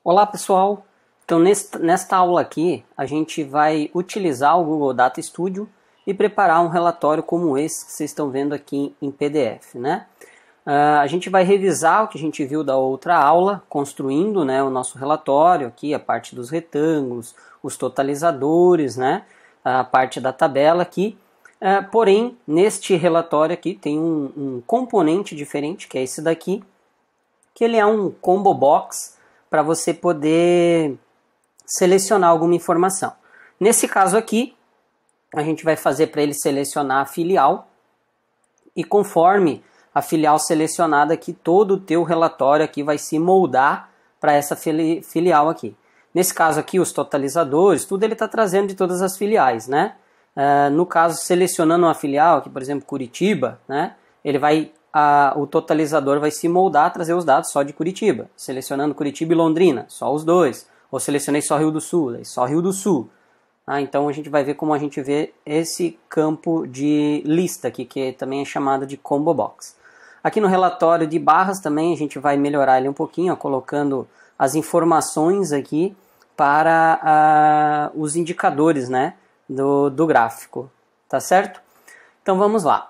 Olá pessoal, então nesta aula aqui a gente vai utilizar o Google Data Studio e preparar um relatório como esse que vocês estão vendo aqui em PDF, né? A gente vai revisar o que a gente viu da outra aula, construindo, né, o nosso relatório aqui, a parte dos retângulos, os totalizadores, né, a parte da tabela aqui. Porém, neste relatório aqui tem um componente diferente, que é esse daqui, que ele é um combo box para você poder selecionar alguma informação. Nesse caso aqui, a gente vai fazer para ele selecionar a filial e conforme a filial selecionada aqui, todo o teu relatório aqui vai se moldar para essa filial aqui. Nesse caso aqui, os totalizadores, tudo ele está trazendo de todas as filiais, né? No caso, selecionando uma filial, aqui por exemplo Curitiba, né? Ele vai o totalizador vai se moldar, trazer os dados só de Curitiba. Selecionando Curitiba e Londrina, só os dois. Ou selecionei só Rio do Sul, daí só Rio do Sul. Então a gente vai ver como a gente vê esse campo de lista aqui, que também é chamado de combo box. Aqui no relatório de barras também a gente vai melhorar ele um pouquinho, ó, colocando as informações aqui para os indicadores, né, do gráfico. Tá certo? Então vamos lá.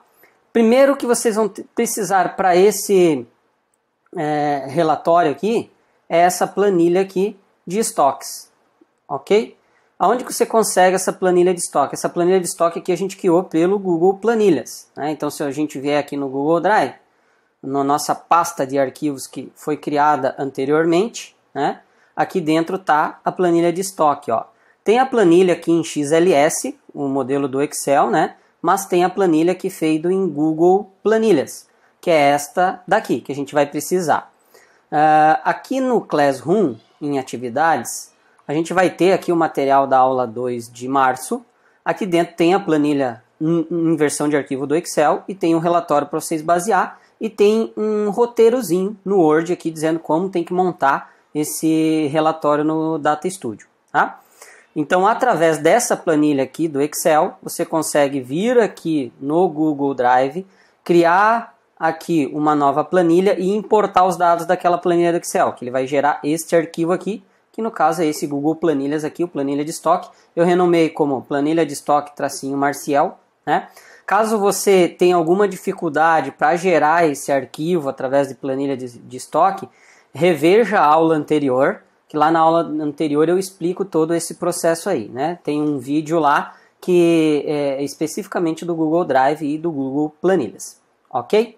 Primeiro que vocês vão precisar para esse relatório aqui é essa planilha aqui de estoques, ok? Aonde que você consegue essa planilha de estoque? Essa planilha de estoque aqui a gente criou pelo Google Planilhas, né? Então se a gente vier aqui no Google Drive, na nossa pasta de arquivos que foi criada anteriormente, né? Aqui dentro está a planilha de estoque, ó. Tem a planilha aqui em XLS, o modelo do Excel, né? Mas tem a planilha aqui feita em Google Planilhas, que é esta daqui, que a gente vai precisar. Aqui no Classroom, em atividades, a gente vai ter aqui o material da aula 2 de março. Aqui dentro tem a planilha em versão de arquivo do Excel e tem um relatório para vocês basear e tem um roteirozinho no Word aqui dizendo como tem que montar esse relatório no Data Studio, tá? Então, através dessa planilha aqui do Excel, você consegue vir aqui no Google Drive, criar aqui uma nova planilha e importar os dados daquela planilha do Excel, que ele vai gerar este arquivo aqui, que no caso é esse Google Planilhas aqui, o planilha de estoque. Eu renomei como planilha de estoque _Marcial, né? Caso você tenha alguma dificuldade para gerar esse arquivo através de planilha de estoque, reveja a aula anterior, que lá na aula anterior eu explico todo esse processo aí, né? Tem um vídeo lá que é especificamente do Google Drive e do Google Planilhas, ok?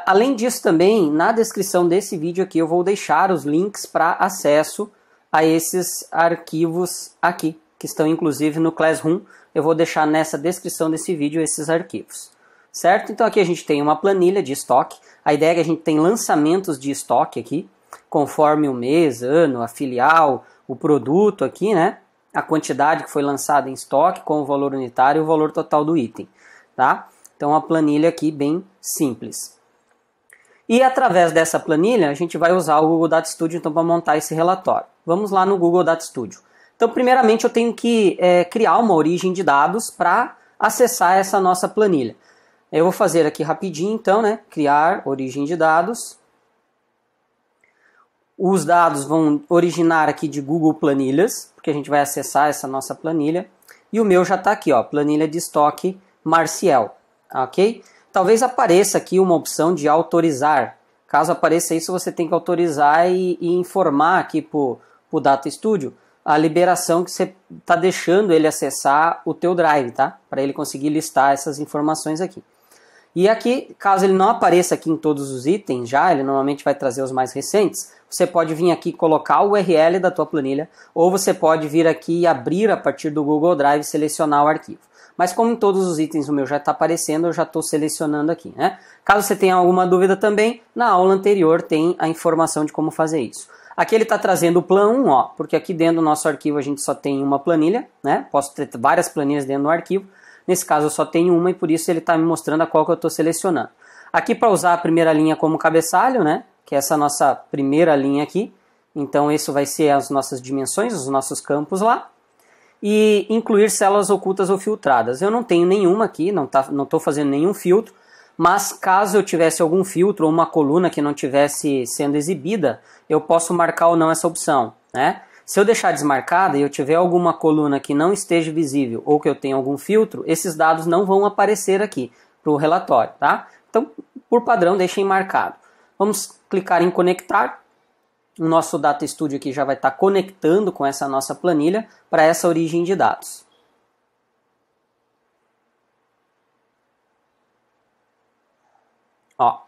Além disso também, na descrição desse vídeo aqui eu vou deixar os links para acesso a esses arquivos aqui, que estão inclusive no Classroom. Eu vou deixar nessa descrição desse vídeo esses arquivos, certo? Então aqui a gente tem uma planilha de estoque. A ideia é que a gente tem lançamentos de estoque aqui, conforme o mês, ano, a filial, o produto aqui, né? A quantidade que foi lançada em estoque com o valor unitário e o valor total do item, tá? Então a planilha aqui bem simples. E através dessa planilha a gente vai usar o Google Data Studio então para montar esse relatório. Vamos lá no Google Data Studio. Então primeiramente eu tenho que criar uma origem de dados para acessar essa nossa planilha. Eu vou fazer aqui rapidinho então, né? Criar origem de dados. Os dados vão originar aqui de Google Planilhas, porque a gente vai acessar essa nossa planilha. E o meu já está aqui, ó, planilha de estoque Marcial, ok? Talvez apareça aqui uma opção de autorizar. Caso apareça isso, você tem que autorizar e informar aqui para o Data Studio a liberação que você está deixando ele acessar o teu Drive, tá? Para ele conseguir listar essas informações aqui. E aqui, caso ele não apareça aqui em todos os itens já, ele normalmente vai trazer os mais recentes, você pode vir aqui colocar o URL da tua planilha, ou você pode vir aqui e abrir a partir do Google Drive e selecionar o arquivo. Mas como em todos os itens o meu já está aparecendo, eu já estou selecionando aqui, né? Caso você tenha alguma dúvida também, na aula anterior tem a informação de como fazer isso. Aqui ele está trazendo o Plan 1, ó, porque aqui dentro do nosso arquivo a gente só tem uma planilha, né? Posso ter várias planilhas dentro do arquivo. Nesse caso eu só tenho uma e por isso ele está me mostrando a qual que eu estou selecionando. Aqui para usar a primeira linha como cabeçalho, né? Que é essa nossa primeira linha aqui. Então isso vai ser as nossas dimensões, os nossos campos lá. E incluir células ocultas ou filtradas. Eu não tenho nenhuma aqui, não estou fazendo nenhum filtro. mas caso eu tivesse algum filtro ou uma coluna que não tivesse sendo exibida, eu posso marcar ou não essa opção, né? Se eu deixar desmarcada e eu tiver alguma coluna que não esteja visível ou que eu tenha algum filtro, esses dados não vão aparecer aqui para o relatório, tá? Então, por padrão, deixem marcado. Vamos clicar em conectar. O nosso Data Studio aqui já vai estar conectando com essa nossa planilha para essa origem de dados. Ó,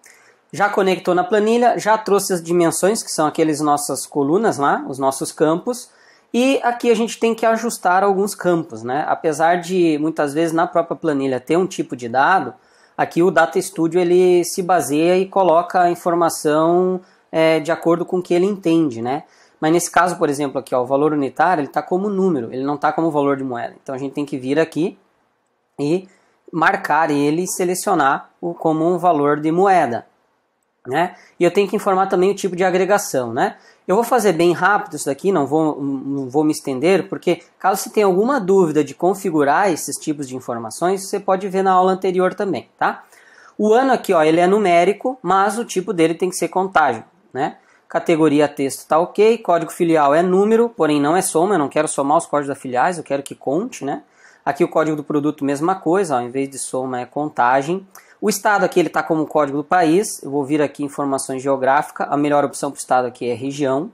já conectou na planilha, já trouxe as dimensões, que são aquelas nossas colunas lá, os nossos campos. E aqui a gente tem que ajustar alguns campos, né? Apesar de muitas vezes na própria planilha ter um tipo de dado, aqui o Data Studio ele se baseia e coloca a informação de acordo com o que ele entende, né? Mas nesse caso, por exemplo, aqui ó, o valor unitário ele está como número, ele não está como valor de moeda. Então a gente tem que vir aqui e marcar ele e selecionar como um valor de moeda, né? E eu tenho que informar também o tipo de agregação, né? Eu vou fazer bem rápido isso daqui, não vou me estender, porque caso você tenha alguma dúvida de configurar esses tipos de informações, você pode ver na aula anterior também, tá? O ano aqui, ó, ele é numérico, mas o tipo dele tem que ser contágio, né? Categoria texto tá ok, código filial é número, porém não é soma, eu não quero somar os códigos da filiais, eu quero que conte, né? Aqui o código do produto, mesma coisa, ó, em vez de soma é contagem. O estado aqui ele está como código do país, eu vou vir aqui informações geográficas, a melhor opção para o estado aqui é região.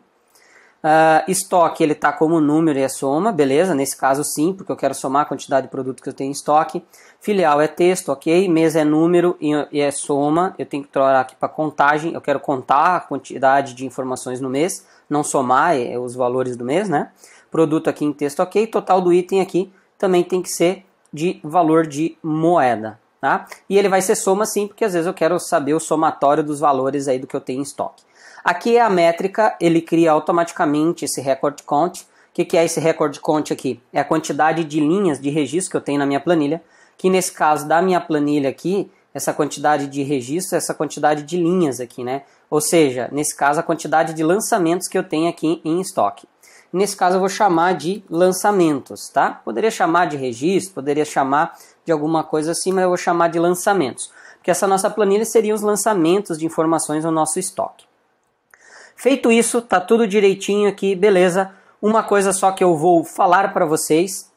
Estoque ele está como número e é soma, beleza, nesse caso sim, porque eu quero somar a quantidade de produto que eu tenho em estoque. Filial é texto, ok, mês é número e é soma, eu tenho que trocar aqui para contagem, eu quero contar a quantidade de informações no mês, não somar os valores do mês, né? Produto aqui em texto, ok, total do item aqui também tem que ser de valor de moeda. Tá? E ele vai ser soma sim, porque às vezes eu quero saber o somatório dos valores aí do que eu tenho em estoque. Aqui é a métrica, ele cria automaticamente esse record count. O que é esse record count aqui? É a quantidade de linhas de registro que eu tenho na minha planilha, que nesse caso da minha planilha aqui, essa quantidade de registro, essa quantidade de linhas aqui, né? Ou seja, nesse caso a quantidade de lançamentos que eu tenho aqui em estoque. Nesse caso eu vou chamar de lançamentos, tá? Poderia chamar de registro, poderia chamar de alguma coisa assim, mas eu vou chamar de lançamentos. Porque essa nossa planilha seria os lançamentos de informações no nosso estoque. Feito isso, tá tudo direitinho aqui, beleza. Uma coisa só que eu vou falar para vocês,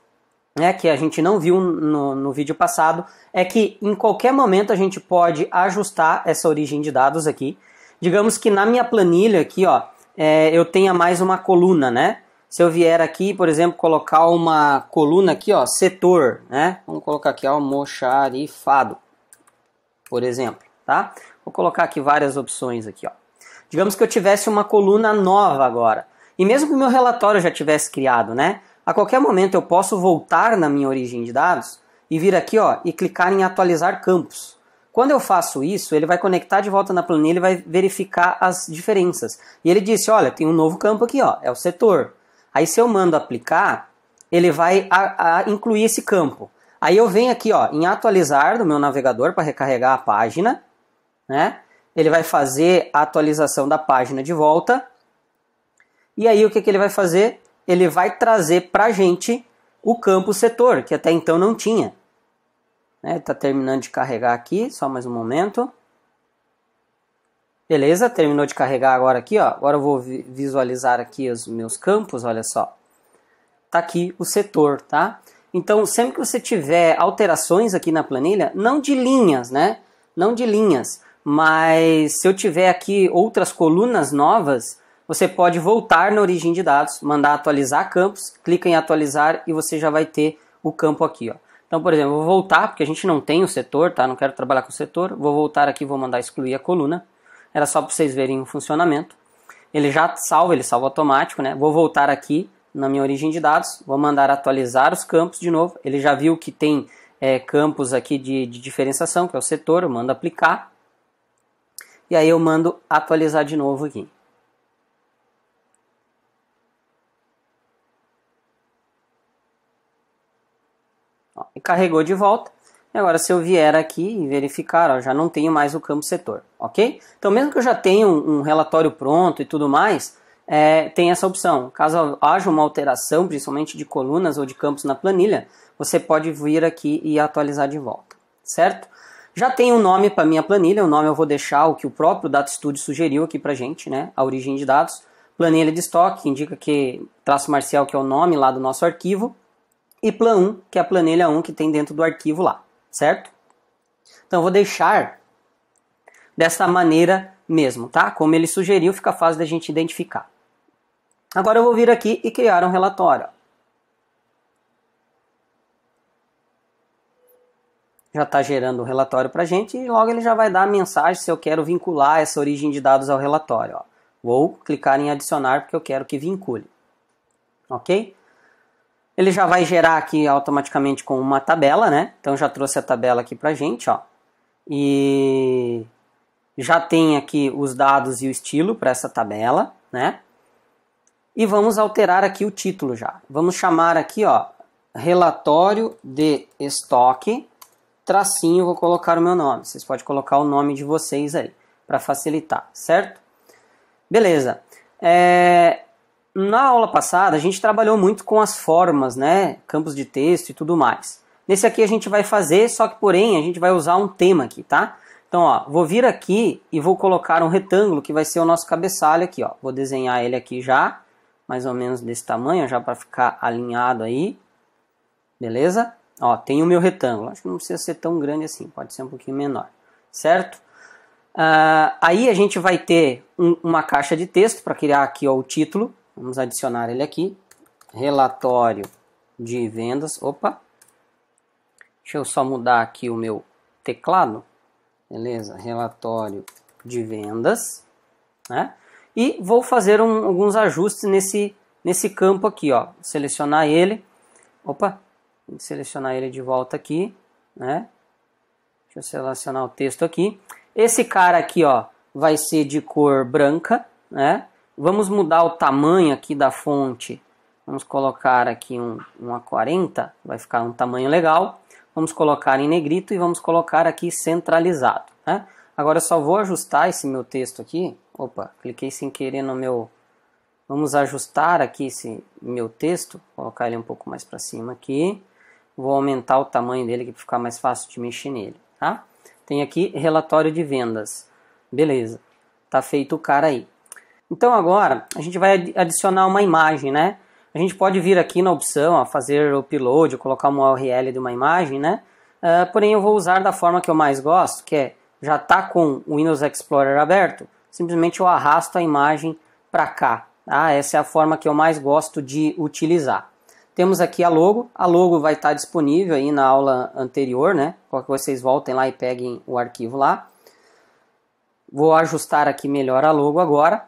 né, que a gente não viu no vídeo passado, é que em qualquer momento a gente pode ajustar essa origem de dados aqui. Digamos que na minha planilha aqui, ó, eu tenha mais uma coluna, né? Se eu vier aqui, por exemplo, colocar uma coluna aqui, ó, setor, né? Vamos colocar aqui almoxarifado, por exemplo, tá? Vou colocar aqui várias opções aqui, ó. Digamos que eu tivesse uma coluna nova agora. E mesmo que o meu relatório já tivesse criado, né? A qualquer momento eu posso voltar na minha origem de dados e vir aqui, ó, e clicar em atualizar campos. Quando eu faço isso, ele vai conectar de volta na planilha e vai verificar as diferenças. E ele disse, olha, tem um novo campo aqui, ó, é o setor. Aí se eu mando aplicar, ele vai incluir esse campo. Aí eu venho aqui, ó, em atualizar do meu navegador para recarregar a página, né? Ele vai fazer a atualização da página de volta. E aí o que ele vai fazer? Ele vai trazer para a gente o campo setor, que até então não tinha. Está terminando de carregar aqui, só mais um momento. Beleza, terminou de carregar agora aqui, ó. Agora eu vou visualizar aqui os meus campos, olha só. Tá aqui o setor, tá? Então, sempre que você tiver alterações aqui na planilha, não de linhas, né? Não de linhas, mas se eu tiver aqui outras colunas novas, você pode voltar na origem de dados, mandar atualizar campos, clica em atualizar e você já vai ter o campo aqui, ó. Então, por exemplo, eu vou voltar, porque a gente não tem o setor, tá? Não quero trabalhar com o setor. Vou voltar aqui, vou mandar excluir a coluna. Era só para vocês verem o funcionamento. Ele já salva, ele salva automático, né? Vou voltar aqui na minha origem de dados, vou mandar atualizar os campos de novo. Ele já viu que tem campos aqui de diferenciação, que é o setor, eu mando aplicar. E aí eu mando atualizar de novo aqui. E carregou de volta. E agora se eu vier aqui e verificar, ó, já não tenho mais o campo setor, ok? Então mesmo que eu já tenha um relatório pronto e tudo mais, tem essa opção. Caso haja uma alteração, principalmente de colunas ou de campos na planilha, você pode vir aqui e atualizar de volta, certo? Já tem um nome para minha planilha, o nome eu vou deixar o que o próprio DataStudio sugeriu aqui para gente, né? A origem de dados. Planilha de estoque, que indica que traço marcial, que é o nome lá do nosso arquivo. E plan 1, que é a planilha 1 que tem dentro do arquivo lá, certo? Então eu vou deixar dessa maneira mesmo, tá? Como ele sugeriu, fica fácil da gente identificar. Agora eu vou vir aqui e criar um relatório. Já está gerando o relatório para a gente e logo ele já vai dar a mensagem se eu quero vincular essa origem de dados ao relatório. Ó. Vou clicar em adicionar porque eu quero que vincule. Ok? Ele já vai gerar aqui automaticamente com uma tabela, né? Então já trouxe a tabela aqui para a gente, ó. E já tem aqui os dados e o estilo para essa tabela, né? E vamos alterar aqui o título já. Vamos chamar aqui, ó, relatório de estoque, tracinho, vou colocar o meu nome. Vocês podem colocar o nome de vocês aí, para facilitar, certo? Beleza. Na aula passada, a gente trabalhou muito com as formas, né? Campos de texto e tudo mais. Nesse aqui a gente vai fazer, só que porém a gente vai usar um tema aqui, tá? Então, ó, vou vir aqui e vou colocar um retângulo que vai ser o nosso cabeçalho aqui, ó. Vou desenhar ele aqui já, mais ou menos desse tamanho, já para ficar alinhado aí. Beleza? Ó, tem o meu retângulo. Acho que não precisa ser tão grande assim, pode ser um pouquinho menor, certo? Aí a gente vai ter uma caixa de texto para criar aqui, ó, o título. Vamos adicionar ele aqui. Relatório de vendas. Opa! Deixa eu só mudar aqui o meu teclado. Beleza? Relatório de vendas. Né? E vou fazer alguns ajustes nesse campo aqui. Ó. Selecionar ele. Opa! Vou selecionar ele de volta aqui. Né? Deixa eu selecionar o texto aqui. Esse cara aqui, ó, vai ser de cor branca. Né? Vamos mudar o tamanho aqui da fonte. Vamos colocar aqui um A40. Vai ficar um tamanho legal. Vamos colocar em negrito e vamos colocar aqui centralizado. Né? Agora eu só vou ajustar esse meu texto aqui. Opa, cliquei sem querer no meu... Vamos ajustar aqui esse meu texto. Colocar ele um pouco mais para cima aqui. Vou aumentar o tamanho dele para ficar mais fácil de mexer nele. Tá? Tem aqui relatório de vendas. Beleza. Tá feito o cara aí. Então agora a gente vai adicionar uma imagem, né? A gente pode vir aqui na opção, ó, fazer o upload, colocar uma URL de uma imagem, né? Porém eu vou usar da forma que eu mais gosto, que é, já está com o Windows Explorer aberto, simplesmente eu arrasto a imagem para cá. Tá? Essa é a forma que eu mais gosto de utilizar. Temos aqui a logo vai estar disponível aí na aula anterior, né? Qualquer coisa vocês voltem lá e peguem o arquivo lá. Vou ajustar aqui melhor a logo agora.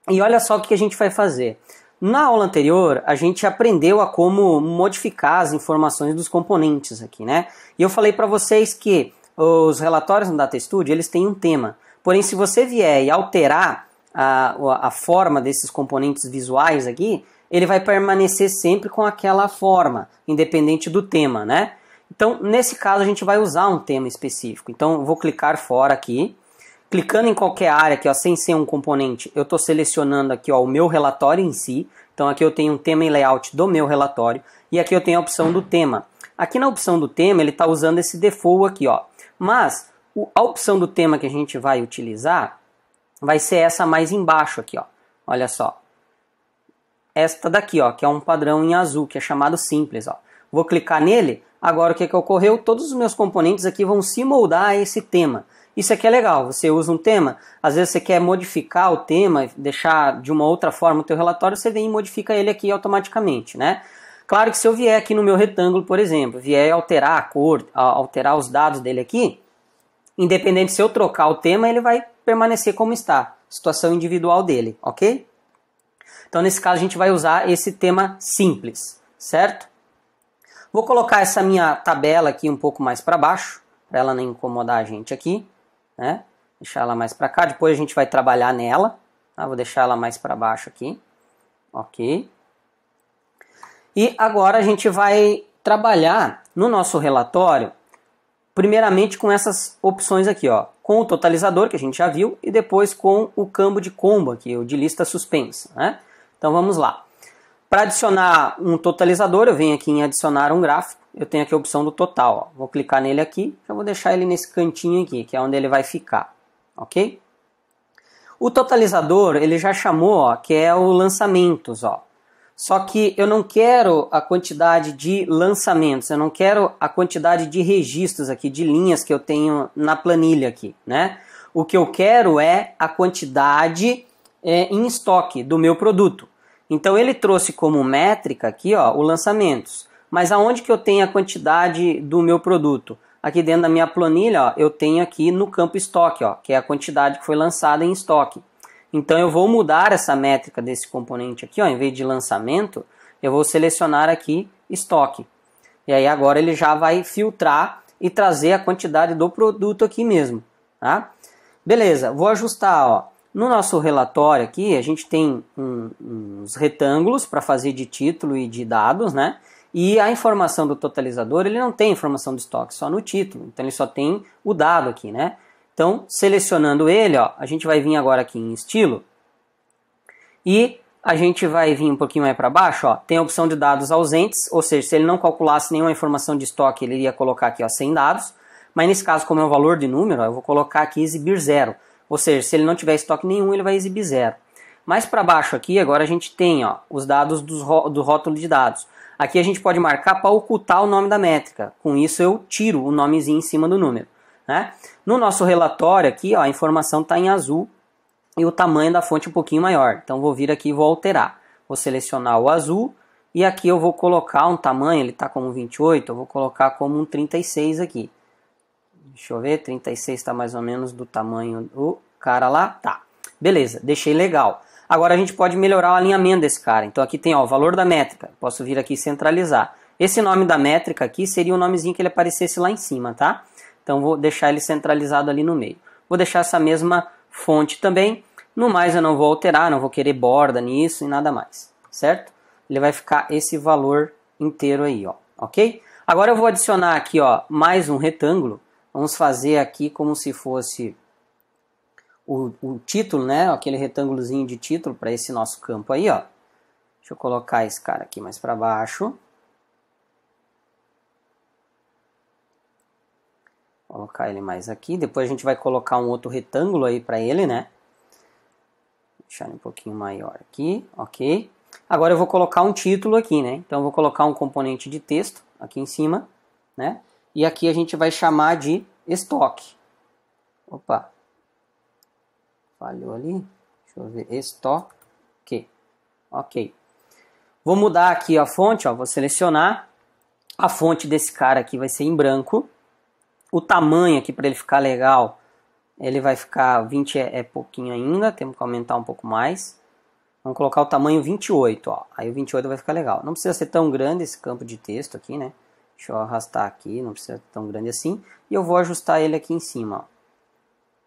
E olha só o que a gente vai fazer. Na aula anterior, a gente aprendeu a como modificar as informações dos componentes aqui, né? E eu falei para vocês que os relatórios no DataStudio, eles têm um tema. Porém, se você vier e alterar a forma desses componentes visuais aqui, ele vai permanecer sempre com aquela forma, independente do tema, né? Então, nesse caso, a gente vai usar um tema específico. Então, eu vou clicar fora aqui. Clicando em qualquer área aqui, ó, sem ser um componente, eu estou selecionando aqui, ó, o meu relatório em si. Então aqui eu tenho um tema e layout do meu relatório. E aqui eu tenho a opção do tema. Aqui na opção do tema ele está usando esse default aqui. Ó. Mas a opção do tema que a gente vai utilizar vai ser essa mais embaixo aqui. Ó. Olha só. Esta daqui, ó, que é um padrão em azul, que é chamado simples. Ó. Vou clicar nele. Agora o que ocorreu? Todos os meus componentes aqui vão se moldar a esse tema. Isso aqui é legal, você usa um tema, às vezes você quer modificar o tema, deixar de uma outra forma o teu relatório, você vem e modifica ele aqui automaticamente, né? Claro que se eu vier aqui no meu retângulo, por exemplo, vier alterar a cor, alterar os dados dele aqui, independente se eu trocar o tema, ele vai permanecer como está, situação individual dele, ok? Então nesse caso a gente vai usar esse tema simples, certo? Vou colocar essa minha tabela aqui um pouco mais para baixo, para ela não incomodar a gente aqui. Né? Deixar ela mais para cá, depois a gente vai trabalhar nela, tá? Vou deixar ela mais para baixo aqui, ok. E agora a gente vai trabalhar no nosso relatório, primeiramente com essas opções aqui, ó, com o totalizador, que a gente já viu, e depois com o campo de combo aqui, o de lista suspensa, né? Então vamos lá. Para adicionar um totalizador, eu venho aqui em adicionar um gráfico, eu tenho aqui a opção do total. Ó. Vou clicar nele aqui, já vou deixar ele nesse cantinho aqui, que é onde ele vai ficar, ok? O totalizador, ele já chamou, ó, que é o lançamentos, ó. Só que eu não quero a quantidade de lançamentos, eu não quero a quantidade de registros aqui, de linhas que eu tenho na planilha aqui, né? O que eu quero é a quantidade em estoque do meu produto. Então ele trouxe como métrica aqui, ó, o lançamentos. Mas aonde que eu tenho a quantidade do meu produto? Aqui dentro da minha planilha, ó, eu tenho aqui no campo estoque, ó, que é a quantidade que foi lançada em estoque. Então eu vou mudar essa métrica desse componente aqui, ó, em vez de lançamento, eu vou selecionar aqui estoque. E aí agora ele já vai filtrar e trazer a quantidade do produto aqui mesmo, tá? Beleza, vou ajustar, ó. No nosso relatório aqui, a gente tem uns retângulos para fazer de título e de dados, né? E a informação do totalizador, ele não tem informação do estoque, só no título. Então ele só tem o dado aqui, né? Então, selecionando ele, ó, a gente vai vir agora aqui em estilo e a gente vai vir um pouquinho mais para baixo, ó, tem a opção de dados ausentes, ou seja, se ele não calculasse nenhuma informação de estoque, ele iria colocar aqui, ó, sem dados, mas nesse caso, como é um valor de número, ó, eu vou colocar aqui exibir 0, ou seja, se ele não tiver estoque nenhum, ele vai exibir 0. Mais para baixo aqui, agora a gente tem, ó, os dados do rótulo de dados. Aqui a gente pode marcar para ocultar o nome da métrica, com isso eu tiro o nomezinho em cima do número. Né? No nosso relatório aqui, ó, a informação está em azul e o tamanho da fonte um pouquinho maior. Então vou vir aqui e vou alterar. Vou selecionar o azul e aqui eu vou colocar um tamanho, ele está como 28, eu vou colocar como um 36 aqui. Deixa eu ver, 36 está mais ou menos do tamanho do cara lá. Tá, beleza, deixei legal. Agora a gente pode melhorar o alinhamento desse cara. Então aqui tem, ó, o valor da métrica. Posso vir aqui e centralizar. Esse nome da métrica aqui seria o nomezinho que ele aparecesse lá em cima, tá? Então vou deixar ele centralizado ali no meio. Vou deixar essa mesma fonte também. No mais eu não vou alterar, não vou querer borda nisso e nada mais, certo? Ele vai ficar esse valor inteiro aí, ó, ok? Agora eu vou adicionar aqui, ó, mais um retângulo. Vamos fazer aqui como se fosse o título, né? Aquele retângulozinho de título para esse nosso campo aí, ó. Deixa eu colocar esse cara aqui mais para baixo. Colocar ele mais aqui. Depois a gente vai colocar um outro retângulo aí para ele, né? Deixar ele um pouquinho maior aqui, ok. Agora eu vou colocar um título aqui, né? Então eu vou colocar um componente de texto aqui em cima, né? E aqui a gente vai chamar de estoque. Opa. Falhou ali. Deixa eu ver. Estoque. Ok. Vou mudar aqui a fonte, ó. Vou selecionar. A fonte desse cara aqui vai ser em branco. O tamanho aqui, para ele ficar legal, ele vai ficar 20 é pouquinho ainda, temos que aumentar um pouco mais. Vamos colocar o tamanho 28, ó. Aí o 28 vai ficar legal. Não precisa ser tão grande esse campo de texto aqui, né? Deixa eu arrastar aqui, não precisa ser tão grande assim. E eu vou ajustar ele aqui em cima, ó.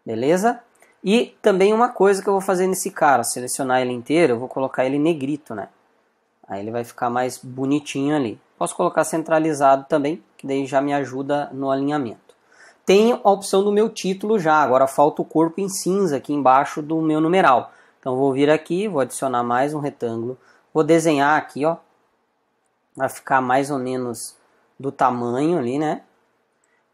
Beleza? E também uma coisa que eu vou fazer nesse cara, selecionar ele inteiro, eu vou colocar ele negrito, né? Aí ele vai ficar mais bonitinho ali. Posso colocar centralizado também, que daí já me ajuda no alinhamento. Tenho a opção do meu título já, agora falta o corpo em cinza aqui embaixo do meu numeral. Então vou vir aqui, vou adicionar mais um retângulo, vou desenhar aqui, ó, vai ficar mais ou menos do tamanho ali, né?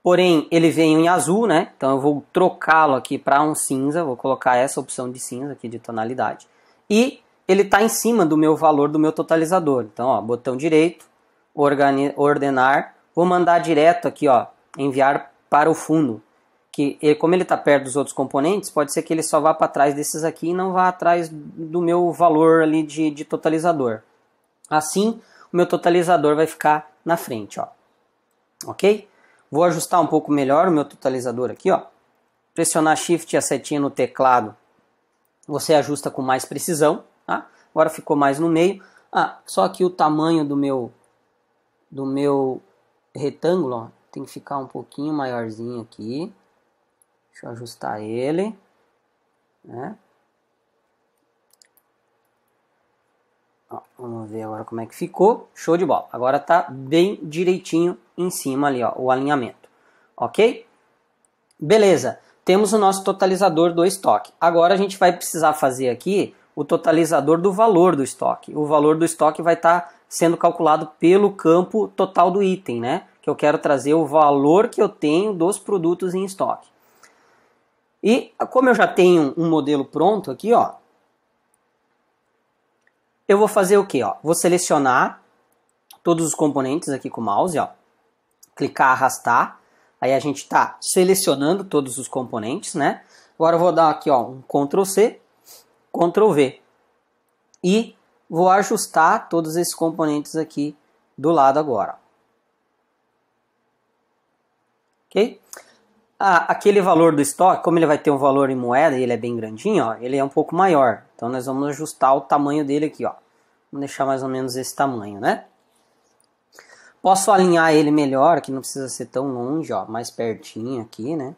Porém, ele vem em azul, né? Então eu vou trocá-lo aqui para um cinza, vou colocar essa opção de cinza aqui de tonalidade. E ele está em cima do meu valor do meu totalizador. Então, ó, botão direito, ordenar, vou mandar direto aqui, ó, enviar para o fundo, que como ele está perto dos outros componentes, pode ser que ele só vá para trás desses aqui e não vá atrás do meu valor ali de totalizador. Assim, o meu totalizador vai ficar na frente, ó. Ok? Vou ajustar um pouco melhor o meu totalizador aqui, ó. Pressionar Shift e a setinha no teclado, você ajusta com mais precisão, tá? Agora ficou mais no meio. Só que o tamanho do meu retângulo, ó, tem que ficar um pouquinho maiorzinho aqui. Deixa eu ajustar ele, né? Ó, vamos ver agora como é que ficou. Show de bola. Agora tá bem direitinho em cima ali, ó, o alinhamento. Ok? Beleza. Temos o nosso totalizador do estoque. Agora a gente vai precisar fazer aqui o totalizador do valor do estoque. O valor do estoque vai estar sendo calculado pelo campo total do item, né? Que eu quero trazer o valor que eu tenho dos produtos em estoque. E como eu já tenho um modelo pronto aqui, ó, eu vou fazer o quê? Ó? Vou selecionar todos os componentes aqui com o mouse, ó, clicar, arrastar, aí a gente está selecionando todos os componentes, né? Agora eu vou dar aqui, ó, um Ctrl C, Ctrl V e vou ajustar todos esses componentes aqui do lado agora. Ok? Aquele valor do estoque, como ele vai ter um valor em moeda e ele é bem grandinho, ó, ele é um pouco maior. Então nós vamos ajustar o tamanho dele aqui, ó. Vamos deixar mais ou menos esse tamanho, né? Posso alinhar ele melhor, que não precisa ser tão longe, ó, mais pertinho aqui, né?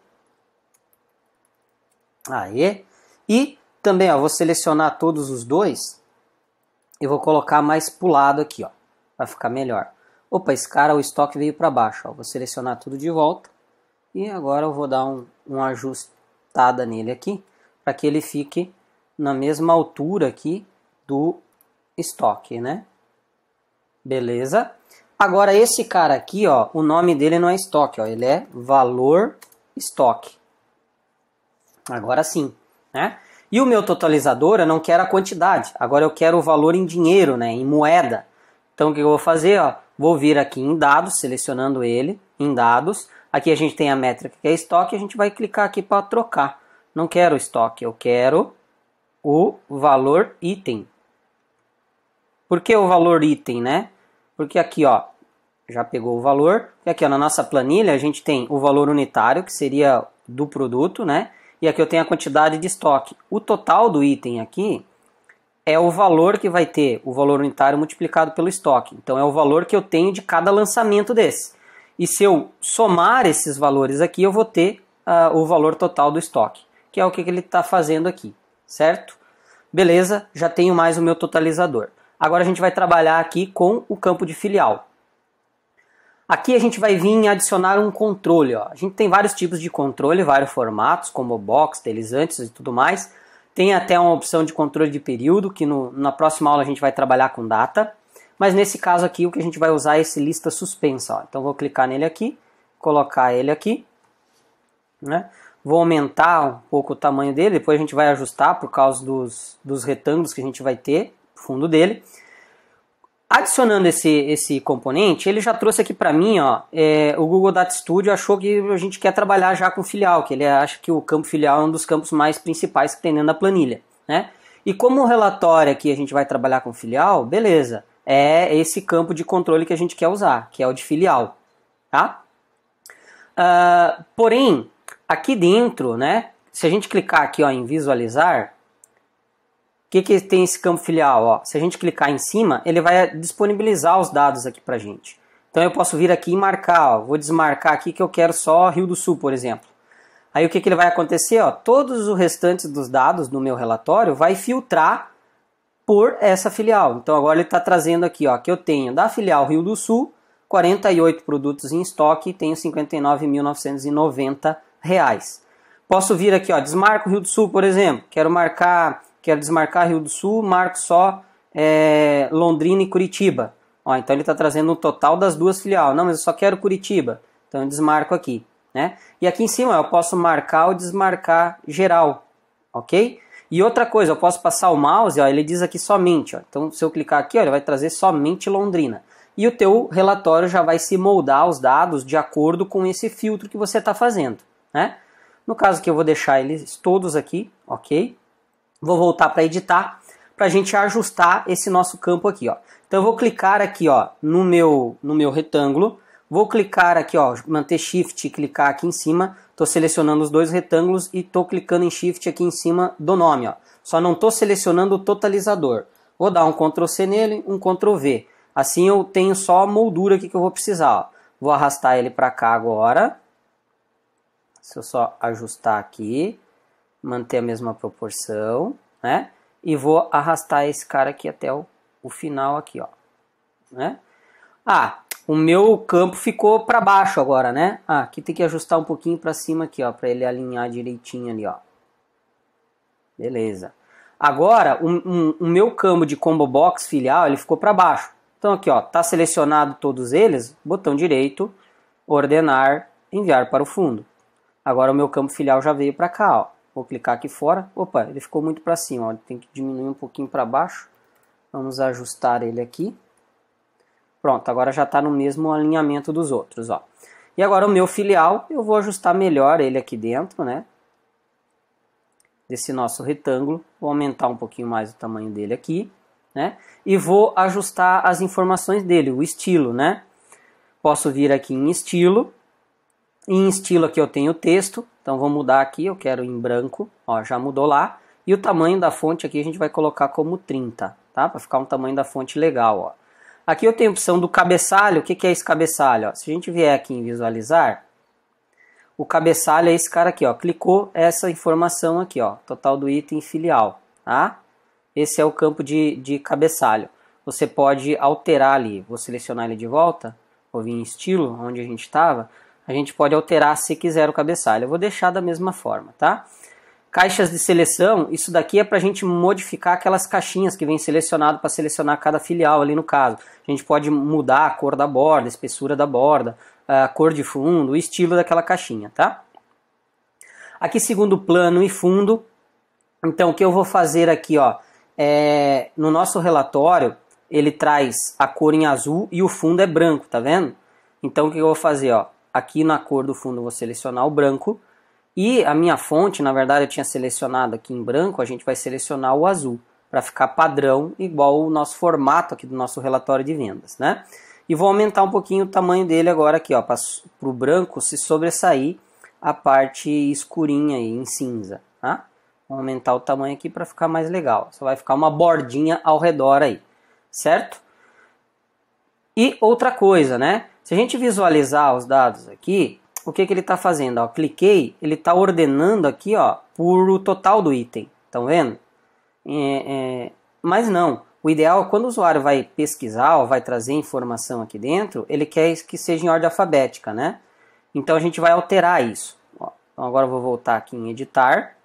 Aí. E também, ó, vou selecionar todos os dois e vou colocar mais pro lado aqui, ó, para ficar melhor. Opa, esse cara, o estoque veio para baixo, ó. Vou selecionar tudo de volta e agora eu vou dar uma ajustada nele aqui, para que ele fique na mesma altura aqui do estoque, né? Beleza? Agora esse cara aqui, ó, o nome dele não é estoque, ó, ele é valor estoque. Agora sim, né? E o meu totalizador, eu não quero a quantidade, agora eu quero o valor em dinheiro, né, em moeda. Então o que eu vou fazer, ó, vou vir aqui em dados, selecionando ele, em dados. Aqui a gente tem a métrica que é estoque, a gente vai clicar aqui para trocar. Não quero estoque, eu quero o valor item. Por que o valor item, né? Porque aqui, ó, já pegou o valor. E aqui, ó, na nossa planilha, a gente tem o valor unitário, que seria do produto, né? E aqui eu tenho a quantidade de estoque. O total do item aqui é o valor que vai ter o valor unitário multiplicado pelo estoque. Então, é o valor que eu tenho de cada lançamento desse. E se eu somar esses valores aqui, eu vou ter o valor total do estoque, que é o que ele está fazendo aqui, certo? Beleza, já tenho mais o meu totalizador. Agora a gente vai trabalhar aqui com o campo de filial. Aqui a gente vai vir adicionar um controle. Ó. A gente tem vários tipos de controle, vários formatos, como box, deslizantes e tudo mais. Tem até uma opção de controle de período, que na próxima aula a gente vai trabalhar com data. Mas nesse caso aqui, o que a gente vai usar é esse lista suspensa. Ó. Então vou clicar nele aqui, colocar ele aqui, né? Vou aumentar um pouco o tamanho dele, depois a gente vai ajustar por causa dos retângulos que a gente vai ter no fundo dele. Adicionando esse componente, ele já trouxe aqui para mim, ó, o Google Data Studio achou que a gente quer trabalhar já com filial, que ele acha que o campo filial é um dos campos mais principais que tem dentro da planilha, né? E como o relatório aqui a gente vai trabalhar com filial, beleza, é esse campo de controle que a gente quer usar, que é o de filial, tá? Porém, aqui dentro, né, se a gente clicar aqui, ó, em visualizar, o que tem esse campo filial? Ó, se a gente clicar em cima, ele vai disponibilizar os dados aqui pra gente. Então eu posso vir aqui e marcar, ó, vou desmarcar aqui que eu quero só Rio do Sul, por exemplo. Aí o que ele vai acontecer? Ó, todos os restantes dos dados no meu relatório vai filtrar por essa filial. Então agora ele está trazendo aqui, ó, que eu tenho da filial Rio do Sul 48 produtos em estoque e tenho R$ 59.990. Posso vir aqui, ó, desmarco Rio do Sul, por exemplo. Quero desmarcar Rio do Sul, marco só Londrina e Curitiba. Ó, então ele está trazendo o total das duas filiais. Não, mas eu só quero Curitiba. Então eu desmarco aqui, né? E aqui em cima eu posso marcar ou desmarcar geral, ok? E outra coisa, eu posso passar o mouse, ó, ele diz aqui somente. Ó, então se eu clicar aqui, ó, ele vai trazer somente Londrina. E o teu relatório já vai se moldar os dados de acordo com esse filtro que você está fazendo, né? No caso aqui eu vou deixar eles todos aqui, ok? Vou voltar para editar, para a gente ajustar esse nosso campo aqui, ó. Então eu vou clicar aqui, ó, no meu retângulo, vou clicar aqui, ó, manter Shift e clicar aqui em cima, estou selecionando os dois retângulos e estou clicando em Shift aqui em cima do nome, ó. Só não estou selecionando o totalizador. Vou dar um Ctrl C nele, um Ctrl V. Assim eu tenho só a moldura aqui que eu vou precisar, ó. Vou arrastar ele para cá agora. Se eu só ajustar aqui, manter a mesma proporção, né? E vou arrastar esse cara aqui até o final aqui, ó, né? O meu campo ficou para baixo agora, né? Aqui tem que ajustar um pouquinho para cima aqui, ó, para ele alinhar direitinho ali, ó. Beleza. Agora, o meu campo de combo box filial, ele ficou para baixo. Então aqui, ó, tá selecionado todos eles, botão direito, ordenar, enviar para o fundo. Agora o meu campo filial já veio para cá, ó. Vou clicar aqui fora. Opa, ele ficou muito para cima, ó. Tem que diminuir um pouquinho para baixo. Vamos ajustar ele aqui. Pronto, agora já está no mesmo alinhamento dos outros, ó. E agora o meu filial, eu vou ajustar melhor ele aqui dentro, né? Desse nosso retângulo. Vou aumentar um pouquinho mais o tamanho dele aqui, né? E vou ajustar as informações dele, o estilo, né? Posso vir aqui em estilo. Em estilo aqui eu tenho texto, então vou mudar aqui, eu quero em branco, ó, já mudou lá. E o tamanho da fonte aqui a gente vai colocar como 30, tá? Para ficar um tamanho da fonte legal, ó. Aqui eu tenho a opção do cabeçalho. O que é esse cabeçalho? Ó, se a gente vier aqui em visualizar, o cabeçalho é esse cara aqui, ó. Clicou essa informação aqui, ó, total do item filial, tá? Esse é o campo de cabeçalho. Você pode alterar ali, vou selecionar ele de volta, vou vir em estilo, onde a gente estava. A gente pode alterar se quiser o cabeçalho. Eu vou deixar da mesma forma, tá? Caixas de seleção, isso daqui é para a gente modificar aquelas caixinhas que vem selecionado para selecionar cada filial ali no caso. A gente pode mudar a cor da borda, a espessura da borda, a cor de fundo, o estilo daquela caixinha, tá? Aqui segundo plano e fundo. Então o que eu vou fazer aqui, ó, no nosso relatório ele traz a cor em azul e o fundo é branco, tá vendo? Então o que eu vou fazer, ó? Aqui na cor do fundo eu vou selecionar o branco. E a minha fonte, na verdade eu tinha selecionado aqui em branco, a gente vai selecionar o azul. Para ficar padrão, igual o nosso formato aqui do nosso relatório de vendas, né? E vou aumentar um pouquinho o tamanho dele agora aqui, ó. Para o branco se sobressair a parte escurinha aí, em cinza, tá? Vou aumentar o tamanho aqui para ficar mais legal. Só vai ficar uma bordinha ao redor aí, certo? E outra coisa, né? Se a gente visualizar os dados aqui, o que ele está fazendo? Ó, cliquei, ele está ordenando aqui, ó, por o total do item. Estão vendo? Mas não. O ideal é quando o usuário vai pesquisar ou vai trazer informação aqui dentro, ele quer que seja em ordem alfabética, né? Então a gente vai alterar isso. Ó, então agora eu vou voltar aqui em editar.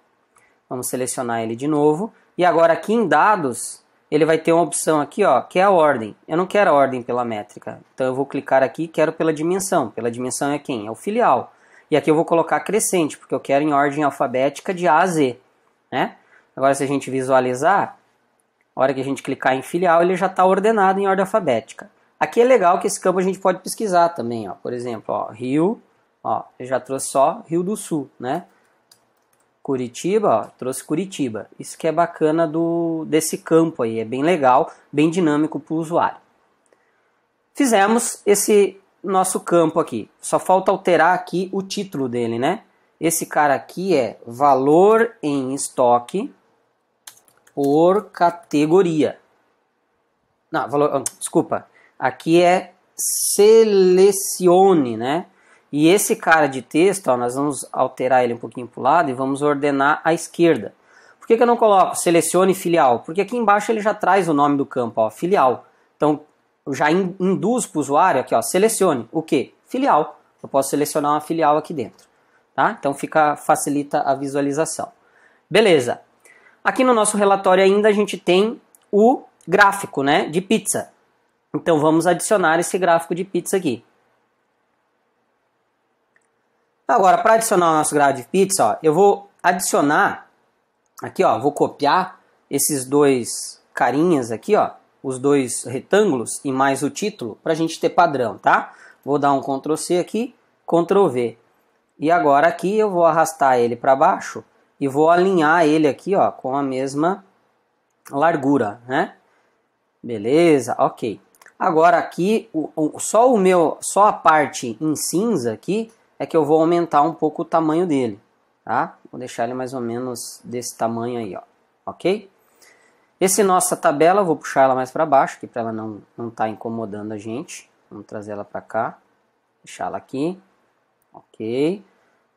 Vamos selecionar ele de novo. E agora aqui em dados, ele vai ter uma opção aqui, ó, que é a ordem. Eu não quero a ordem pela métrica. Então eu vou clicar aqui e quero pela dimensão. Pela dimensão é quem? É o filial. E aqui eu vou colocar crescente, porque eu quero em ordem alfabética de A a Z, né? Agora se a gente visualizar, a hora que a gente clicar em filial, ele já está ordenado em ordem alfabética. Aqui é legal que esse campo a gente pode pesquisar também, ó. Por exemplo, ó, Rio, ó, ele já trouxe só Rio do Sul, né? Curitiba, ó, trouxe Curitiba. Isso que é bacana desse campo aí, é bem legal, bem dinâmico para o usuário. Fizemos esse nosso campo aqui, só falta alterar aqui o título dele, né? Esse cara aqui é valor em estoque por categoria. Não, valor, desculpa, aqui é selecione, né? E esse cara de texto, ó, nós vamos alterar ele um pouquinho para o lado e vamos ordenar à esquerda. Por que eu não coloco selecione filial? Porque aqui embaixo ele já traz o nome do campo, ó, filial. Então, já induz para o usuário aqui, ó, selecione o quê? Filial. Eu posso selecionar uma filial aqui dentro. Tá? Então, facilita a visualização. Beleza. Aqui no nosso relatório ainda a gente tem o gráfico, né, de pizza. Então, vamos adicionar esse gráfico de pizza aqui. Agora, para adicionar o nosso gráfico de pizza, ó, eu vou adicionar, aqui, ó, vou copiar esses dois carinhas aqui, ó, os dois retângulos e mais o título, para a gente ter padrão, tá? Vou dar um Ctrl C aqui, Ctrl V. E agora aqui eu vou arrastar ele para baixo e vou alinhar ele aqui, ó, com a mesma largura, né? Beleza, ok. Agora aqui, só a parte em cinza aqui, é que eu vou aumentar um pouco o tamanho dele, tá? Vou deixar ele mais ou menos desse tamanho aí, ó, ok? Essa nossa tabela, eu vou puxar ela mais para baixo, aqui para ela não tá incomodando a gente. Vamos trazer ela para cá, deixar ela aqui, ok?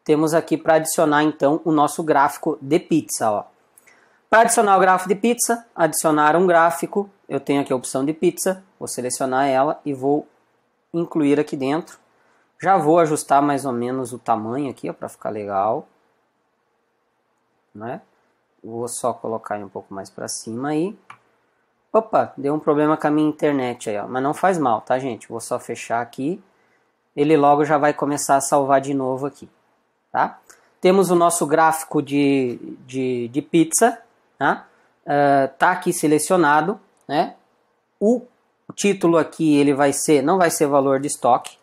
Temos aqui para adicionar então o nosso gráfico de pizza, ó. Para adicionar o gráfico de pizza, adicionar um gráfico, eu tenho aqui a opção de pizza, vou selecionar ela e vou incluir aqui dentro. Já vou ajustar mais ou menos o tamanho aqui, para ficar legal, né? Vou só colocar um pouco mais para cima aí. Opa, deu um problema com a minha internet aí, ó. Mas não faz mal, tá, gente? Vou só fechar aqui. Ele logo já vai começar a salvar de novo aqui, tá? Temos o nosso gráfico de pizza, tá? Tá aqui selecionado, né? O título aqui ele vai ser, não vai ser valor de estoque,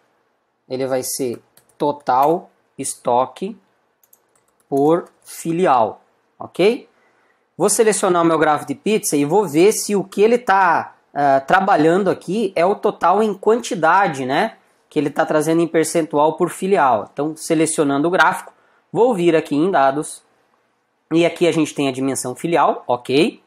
ele vai ser total estoque por filial, ok? Vou selecionar o meu gráfico de pizza e vou ver se o que ele está trabalhando aqui é o total em quantidade, né? Que ele está trazendo em percentual por filial. Então, selecionando o gráfico, vou vir aqui em dados e aqui a gente tem a dimensão filial, ok?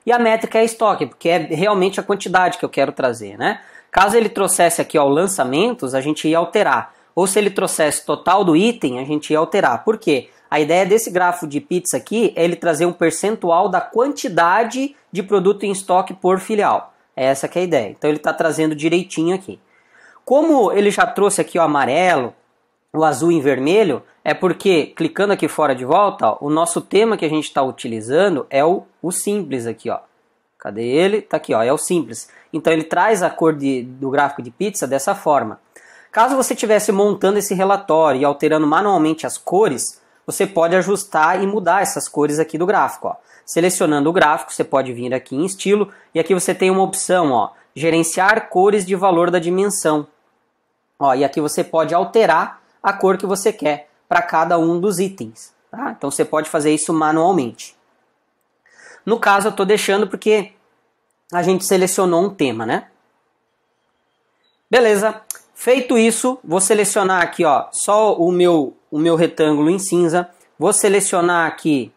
E a métrica é estoque, porque é realmente a quantidade que eu quero trazer, né? Caso ele trouxesse aqui, ó, lançamentos, a gente ia alterar. Ou se ele trouxesse total do item, a gente ia alterar. Por quê? A ideia desse gráfico de pizza aqui é ele trazer um percentual da quantidade de produto em estoque por filial. É essa que é a ideia. Então ele está trazendo direitinho aqui. Como ele já trouxe aqui o amarelo, o azul e vermelho, é porque, clicando aqui fora de volta, ó, o nosso tema que a gente está utilizando é o simples aqui, ó. Cadê ele? Tá aqui, ó, é o simples. Então ele traz a cor do gráfico de pizza dessa forma. Caso você estivesse montando esse relatório e alterando manualmente as cores, você pode ajustar e mudar essas cores aqui do gráfico, ó. Selecionando o gráfico, você pode vir aqui em estilo e aqui você tem uma opção, ó, gerenciar cores de valor da dimensão. Ó, e aqui você pode alterar a cor que você quer para cada um dos itens, tá? Então você pode fazer isso manualmente. No caso eu estou deixando porque a gente selecionou um tema, né? Beleza. Feito isso, vou selecionar aqui, ó, só o meu retângulo em cinza. Vou selecionar aqui.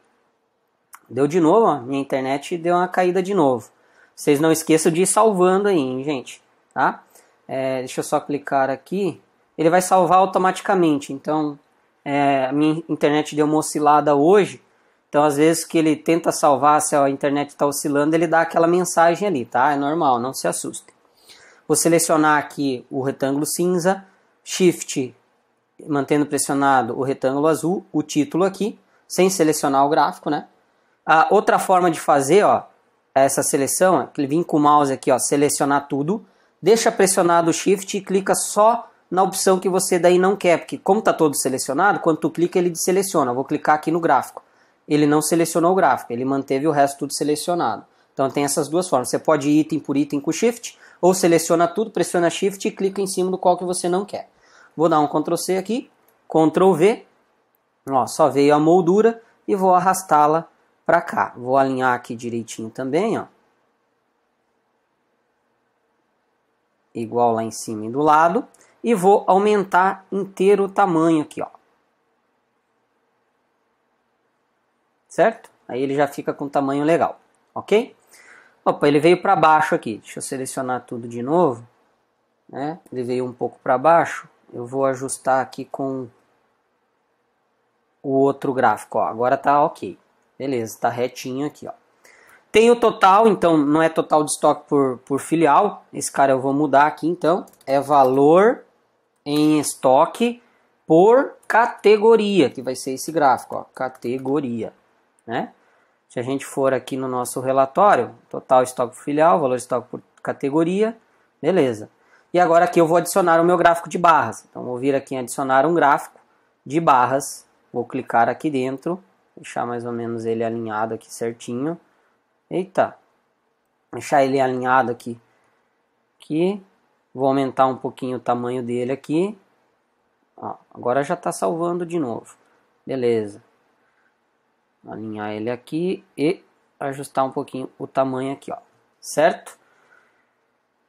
Deu de novo, ó, minha internet deu uma caída de novo. Vocês não esqueçam de ir salvando aí, hein, gente, tá? Deixa eu só clicar aqui. Ele vai salvar automaticamente. Então, a minha internet deu uma oscilada hoje. Então, às vezes que ele tenta salvar, se a internet está oscilando, ele dá aquela mensagem ali, tá? É normal, não se assustem. Vou selecionar aqui o retângulo cinza, Shift, mantendo pressionado o retângulo azul, o título aqui, sem selecionar o gráfico, né? A outra forma de fazer, ó, essa seleção, é que ele vem com o mouse aqui, ó, selecionar tudo, deixa pressionado o Shift e clica só na opção que você daí não quer, porque como está todo selecionado, quando tu clica ele deseleciona. Eu vou clicar aqui no gráfico. Ele não selecionou o gráfico, ele manteve o resto tudo selecionado. Então tem essas duas formas. Você pode ir item por item com Shift, ou seleciona tudo, pressiona Shift e clica em cima do qual que você não quer. Vou dar um Ctrl C aqui, Ctrl V, ó, só veio a moldura e vou arrastá-la para cá. Vou alinhar aqui direitinho também, ó. Igual lá em cima e do lado. E vou aumentar inteiro o tamanho aqui, ó. Certo? Aí ele já fica com tamanho legal, ok? Opa, ele veio para baixo aqui. Deixa eu selecionar tudo de novo, né? Ele veio um pouco para baixo. Eu vou ajustar aqui com o outro gráfico, ó. Agora tá ok. Beleza, tá retinho aqui, ó. Tem o total, então não é total de estoque por filial. Esse cara eu vou mudar aqui, então. É valor em estoque por categoria, que vai ser esse gráfico, ó. Categoria, né? Se a gente for aqui no nosso relatório, total estoque por filial, valor de estoque por categoria, beleza. E agora aqui eu vou adicionar o meu gráfico de barras. Então vou vir aqui em adicionar um gráfico de barras, vou clicar aqui dentro, deixar mais ou menos ele alinhado aqui certinho. Eita, deixar ele alinhado aqui. Vou aumentar um pouquinho o tamanho dele aqui. Ó, agora já está salvando de novo. Beleza. Alinhar ele aqui e ajustar um pouquinho o tamanho aqui, ó. Certo?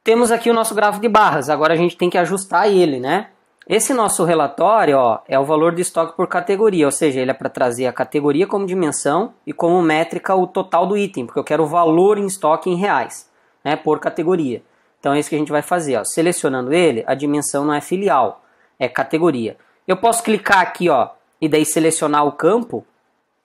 Temos aqui o nosso gráfico de barras. Agora a gente tem que ajustar ele, né? Esse nosso relatório, ó, é o valor de estoque por categoria, ou seja, ele é para trazer a categoria como dimensão e como métrica o total do item, porque eu quero o valor em estoque em reais, né, por categoria. Então é isso que a gente vai fazer, ó. Selecionando ele, a dimensão não é filial, é categoria. Eu posso clicar aqui, ó, e daí selecionar o campo,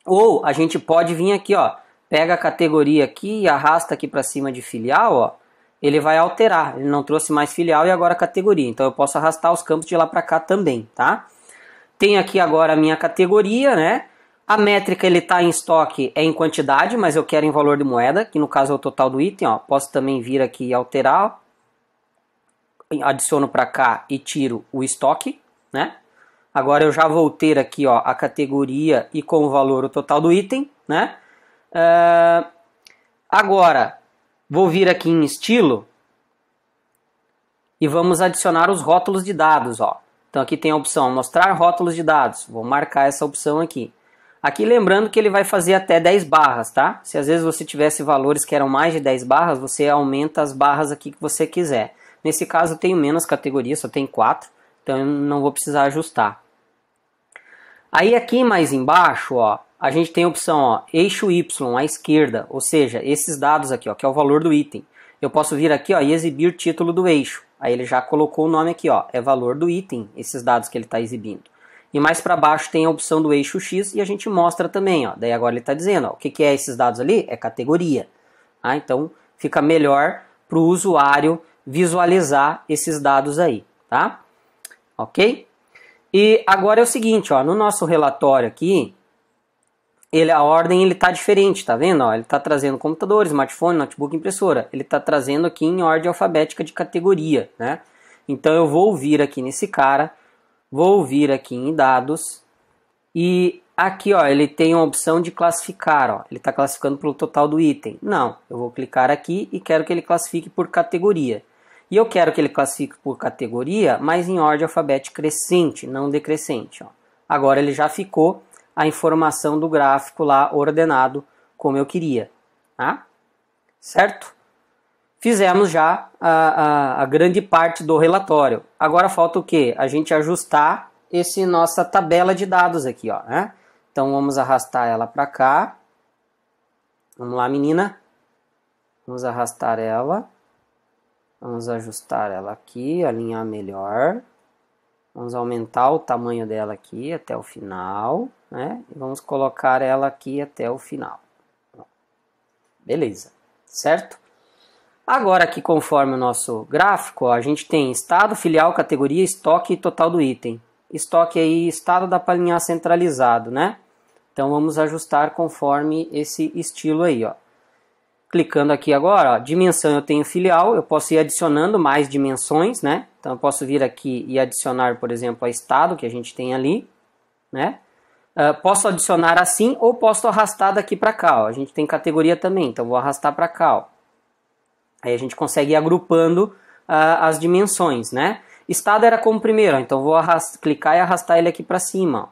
ou a gente pode vir aqui, ó, pega a categoria aqui e arrasta aqui para cima de filial, ó. Ele vai alterar, ele não trouxe mais filial e agora categoria, então eu posso arrastar os campos de lá para cá também, tá? Tenho aqui agora a minha categoria, né? A métrica ele está em estoque, é em quantidade, mas eu quero em valor de moeda, que no caso é o total do item. Ó. Posso também vir aqui e alterar, adiciono para cá e tiro o estoque, né? Agora eu já vou ter aqui, ó, a categoria e com o valor o total do item, né? Agora vou vir aqui em estilo e vamos adicionar os rótulos de dados, ó. Então aqui tem a opção mostrar rótulos de dados. Vou marcar essa opção aqui. Aqui lembrando que ele vai fazer até 10 barras, tá? Se às vezes você tivesse valores que eram mais de 10 barras, você aumenta as barras aqui que você quiser. Nesse caso eu tenho menos categorias, só tem 4, então eu não vou precisar ajustar. Aí aqui mais embaixo, ó, a gente tem a opção, ó, eixo Y à esquerda, ou seja, esses dados aqui, ó, que é o valor do item. Eu posso vir aqui, ó, e exibir título do eixo. Aí ele já colocou o nome aqui, ó, é valor do item, esses dados que ele está exibindo. E mais para baixo tem a opção do eixo X e a gente mostra também, ó. Daí agora ele está dizendo, ó, o que é esses dados ali? É categoria. Ah, então fica melhor para o usuário visualizar esses dados aí, tá? Ok? E agora é o seguinte, ó, no nosso relatório aqui, a ordem está diferente, tá vendo? Ó, ele está trazendo computador, smartphone, notebook, impressora. Ele está trazendo aqui em ordem alfabética de categoria, né? Então eu vou vir aqui nesse cara, vou vir aqui em dados e aqui, ó, ele tem a opção de classificar, ó. Ele está classificando pelo total do item. Não, eu vou clicar aqui e quero que ele classifique por categoria. E eu quero que ele classifique por categoria, mas em ordem alfabética crescente, não decrescente, ó. Agora ele já ficou a informação do gráfico lá ordenado como eu queria, tá? Certo? Fizemos já a grande parte do relatório. Agora falta o quê? A gente ajustar nossa tabela de dados aqui, ó, né? Então vamos arrastar ela para cá. Vamos lá, menina. Vamos arrastar ela. Vamos ajustar ela aqui, alinhar melhor. Vamos aumentar o tamanho dela aqui até o final, né? E vamos colocar ela aqui até o final. Beleza, certo? Agora aqui, conforme o nosso gráfico, ó, a gente tem estado, filial, categoria, estoque e total do item. Estoque aí, estado dá para alinhar centralizado, né? Então vamos ajustar conforme esse estilo aí, ó. Clicando aqui agora, ó, dimensão eu tenho filial, eu posso ir adicionando mais dimensões, né? Então eu posso vir aqui e adicionar, por exemplo, a estado que a gente tem ali, né? Posso adicionar assim ou posso arrastar daqui para cá, ó. A gente tem categoria também, então vou arrastar para cá, ó. Aí a gente consegue ir agrupando as dimensões, né? Estado era como primeiro, ó, então vou clicar e arrastar ele aqui para cima, ó.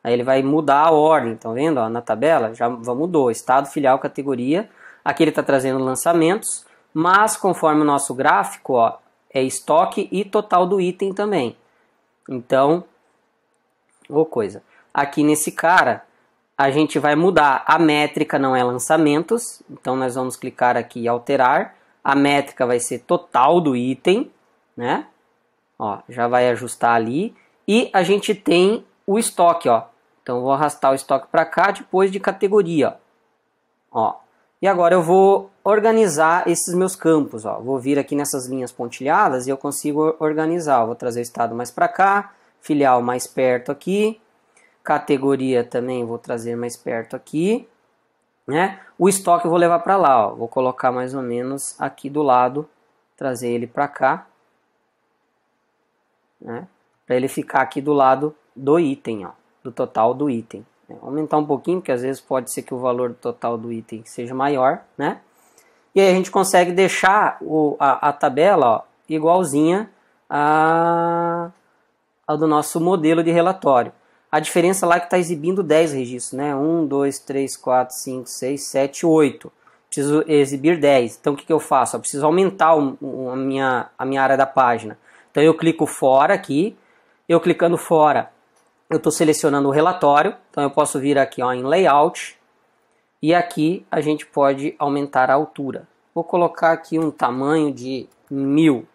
Aí ele vai mudar a ordem, estão vendo? Ó, na tabela já mudou, estado, filial, categoria. Aqui ele está trazendo lançamentos, mas conforme o nosso gráfico, ó, é estoque e total do item também. Então, aqui nesse cara, a gente vai mudar. A métrica não é lançamentos, então nós vamos clicar aqui e alterar. A métrica vai ser total do item, né? Ó, já vai ajustar ali. E a gente tem o estoque, ó. Então eu vou arrastar o estoque para cá depois de categoria, ó. E agora eu vou organizar esses meus campos, ó. Vou vir aqui nessas linhas pontilhadas e eu consigo organizar. Vou trazer o estado mais para cá, filial mais perto aqui, categoria também vou trazer mais perto aqui, né? O estoque eu vou levar para lá, ó. Vou colocar mais ou menos aqui do lado, trazer ele para cá, né? Para ele ficar aqui do lado do item, ó, do total do item. Aumentar um pouquinho, porque às vezes pode ser que o valor total do item seja maior, né? E aí a gente consegue deixar a tabela, ó, igualzinha ao do nosso modelo de relatório. A diferença lá é que está exibindo 10 registros, né? 1, 2, 3, 4, 5, 6, 7, 8. Preciso exibir 10. Então o que eu faço? Eu preciso aumentar a minha área da página. Então eu clico fora aqui. Eu clicando fora, eu estou selecionando o relatório, então eu posso vir aqui, ó, em Layout, e aqui a gente pode aumentar a altura. Vou colocar aqui um tamanho de 1000,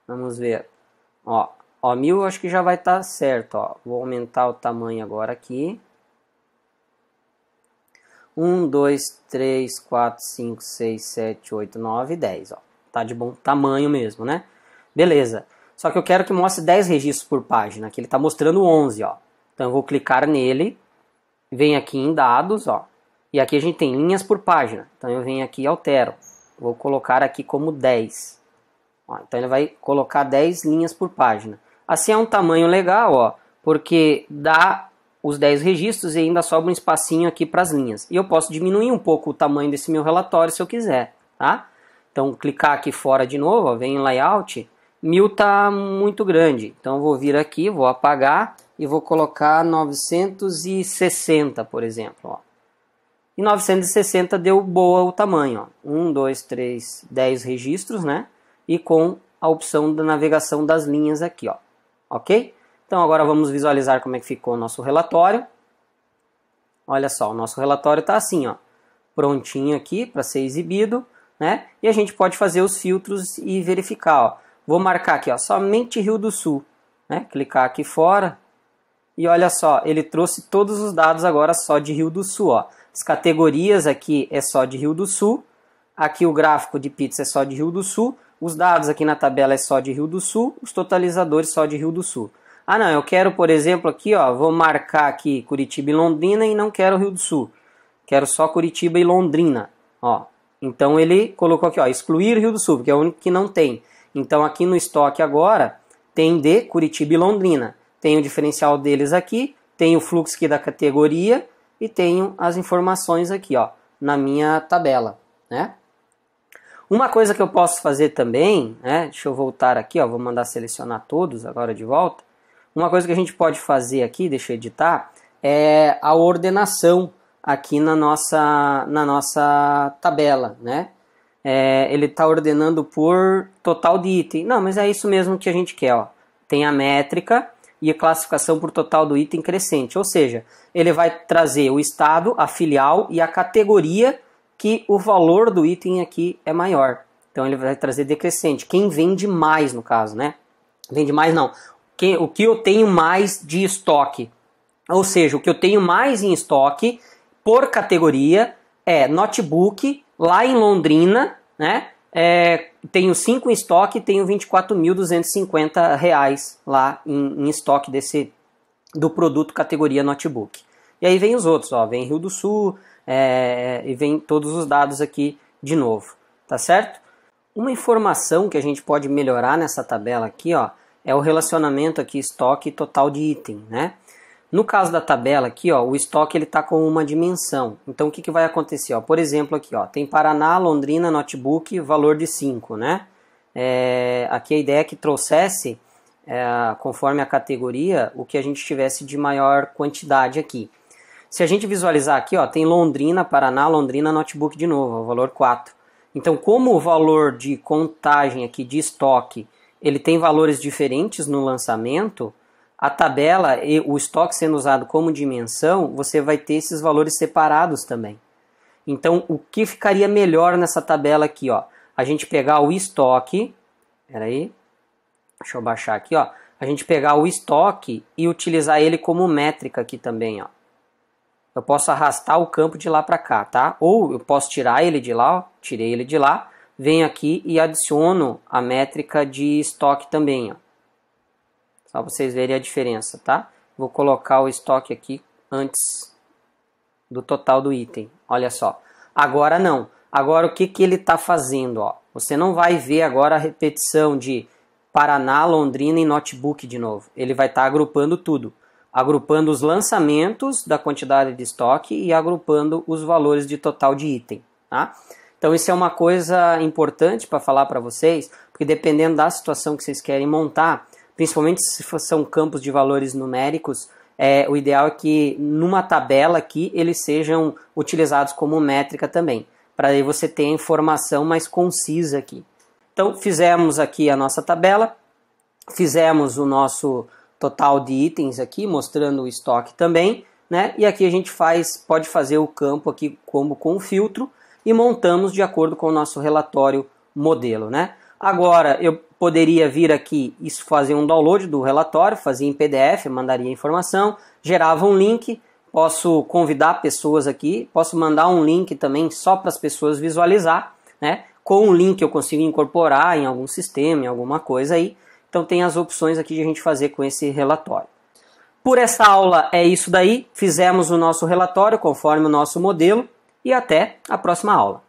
vamos ver, ó, 1000 eu acho que já vai estar certo, ó. Vou aumentar o tamanho agora aqui, 1, 2, 3, 4, 5, 6, 7, 8, 9, 10, ó. Tá de bom tamanho mesmo, né? Beleza. Só que eu quero que mostre 10 registros por página, aqui ele está mostrando 11, ó. Então eu vou clicar nele, venho aqui em dados, ó, e aqui a gente tem linhas por página. Então eu venho aqui e altero. Vou colocar aqui como 10. Ó, então ele vai colocar 10 linhas por página. Assim é um tamanho legal, ó, porque dá os 10 registros e ainda sobra um espacinho aqui para as linhas. E eu posso diminuir um pouco o tamanho desse meu relatório se eu quiser, tá? Então clicar aqui fora de novo, ó, vem em layout, 1000 tá muito grande. Então eu vou vir aqui, vou apagar e vou colocar 960, por exemplo, ó. E 960 deu boa o tamanho, ó. 1, 2, 3, 10 registros, né? E com a opção da navegação das linhas aqui, ó. Ok? Então agora vamos visualizar como é que ficou o nosso relatório. Olha só, o nosso relatório está assim, ó. Prontinho aqui para ser exibido, né? E a gente pode fazer os filtros e verificar, ó. Vou marcar aqui, ó, somente Rio do Sul, né? Clicar aqui fora. E olha só, ele trouxe todos os dados agora só de Rio do Sul, ó. As categorias aqui é só de Rio do Sul. Aqui o gráfico de pizza é só de Rio do Sul. Os dados aqui na tabela é só de Rio do Sul. Os totalizadores só de Rio do Sul. Ah não, eu quero, por exemplo, aqui, ó, vou marcar aqui Curitiba e Londrina e não quero Rio do Sul. Quero só Curitiba e Londrina, ó. Então ele colocou aqui, ó, excluir Rio do Sul, porque é o único que não tem. Então aqui no estoque agora tem de Curitiba e Londrina. Tem o diferencial deles aqui, tem o fluxo aqui da categoria e tenho as informações aqui, ó, na minha tabela, né? Uma coisa que eu posso fazer também, né? Deixa eu voltar aqui, ó, vou mandar selecionar todos agora de volta. Uma coisa que a gente pode fazer aqui, deixa eu editar, é a ordenação aqui na nossa tabela, né? Ele está ordenando por total de item. Não, mas é isso mesmo que a gente quer, ó. Tem a métrica e a classificação por total do item crescente, ou seja, ele vai trazer o estado, a filial e a categoria que o valor do item aqui é maior. Então ele vai trazer decrescente. Quem vende mais, no caso, né? Vende mais não. O que eu tenho mais de estoque. Ou seja, o que eu tenho mais em estoque por categoria é notebook, lá em Londrina, né? Tenho 5 em estoque e tenho R$24.250 lá em estoque do produto categoria notebook. E aí vem os outros, ó, vem Rio do Sul e vem todos os dados aqui de novo, tá certo? Uma informação que a gente pode melhorar nessa tabela aqui, ó, é o relacionamento aqui estoque e total de item, né? No caso da tabela aqui, ó, o estoque ele está com uma dimensão. Então o que vai acontecer? Ó? Por exemplo, aqui, ó, tem Paraná, Londrina, notebook, valor de 5, né? Aqui a ideia é que trouxesse, conforme a categoria, o que a gente tivesse de maior quantidade aqui. Se a gente visualizar aqui, ó, tem Londrina, Paraná, Londrina, notebook de novo, ó, valor 4. Então, como o valor de contagem aqui de estoque, ele tem valores diferentes no lançamento, a tabela e o estoque sendo usado como dimensão, você vai ter esses valores separados também. Então, o que ficaria melhor nessa tabela aqui, ó? A gente pegar o estoque, peraí, deixa eu baixar aqui, ó. A gente pegar o estoque e utilizar ele como métrica aqui também, ó. Eu posso arrastar o campo de lá para cá, tá? Ou eu posso tirar ele de lá, ó. Tirei ele de lá, venho aqui e adiciono a métrica de estoque também, ó. Só para vocês verem a diferença, tá? Vou colocar o estoque aqui antes do total do item. Olha só. Agora não. Agora o que ele está fazendo? Ó? Você não vai ver agora a repetição de Paraná, Londrina e notebook de novo. Ele vai estar agrupando tudo. Agrupando os lançamentos da quantidade de estoque e agrupando os valores de total de item. Tá? Então isso é uma coisa importante para falar para vocês, porque dependendo da situação que vocês querem montar, principalmente se são campos de valores numéricos, o ideal é que numa tabela aqui eles sejam utilizados como métrica também, para aí você ter a informação mais concisa aqui. Então fizemos aqui a nossa tabela, fizemos o nosso total de itens aqui, mostrando o estoque também, né? E aqui a gente pode fazer o campo aqui como com filtro e montamos de acordo com o nosso relatório modelo, né? Agora eu poderia vir aqui e fazer um download do relatório, fazia em PDF, mandaria a informação, gerava um link, posso convidar pessoas aqui, posso mandar um link também só para as pessoas visualizar, né? Com o link eu consigo incorporar em algum sistema, em alguma coisa aí. Então tem as opções aqui de a gente fazer com esse relatório. Por essa aula é isso daí, fizemos o nosso relatório conforme o nosso modelo e até a próxima aula.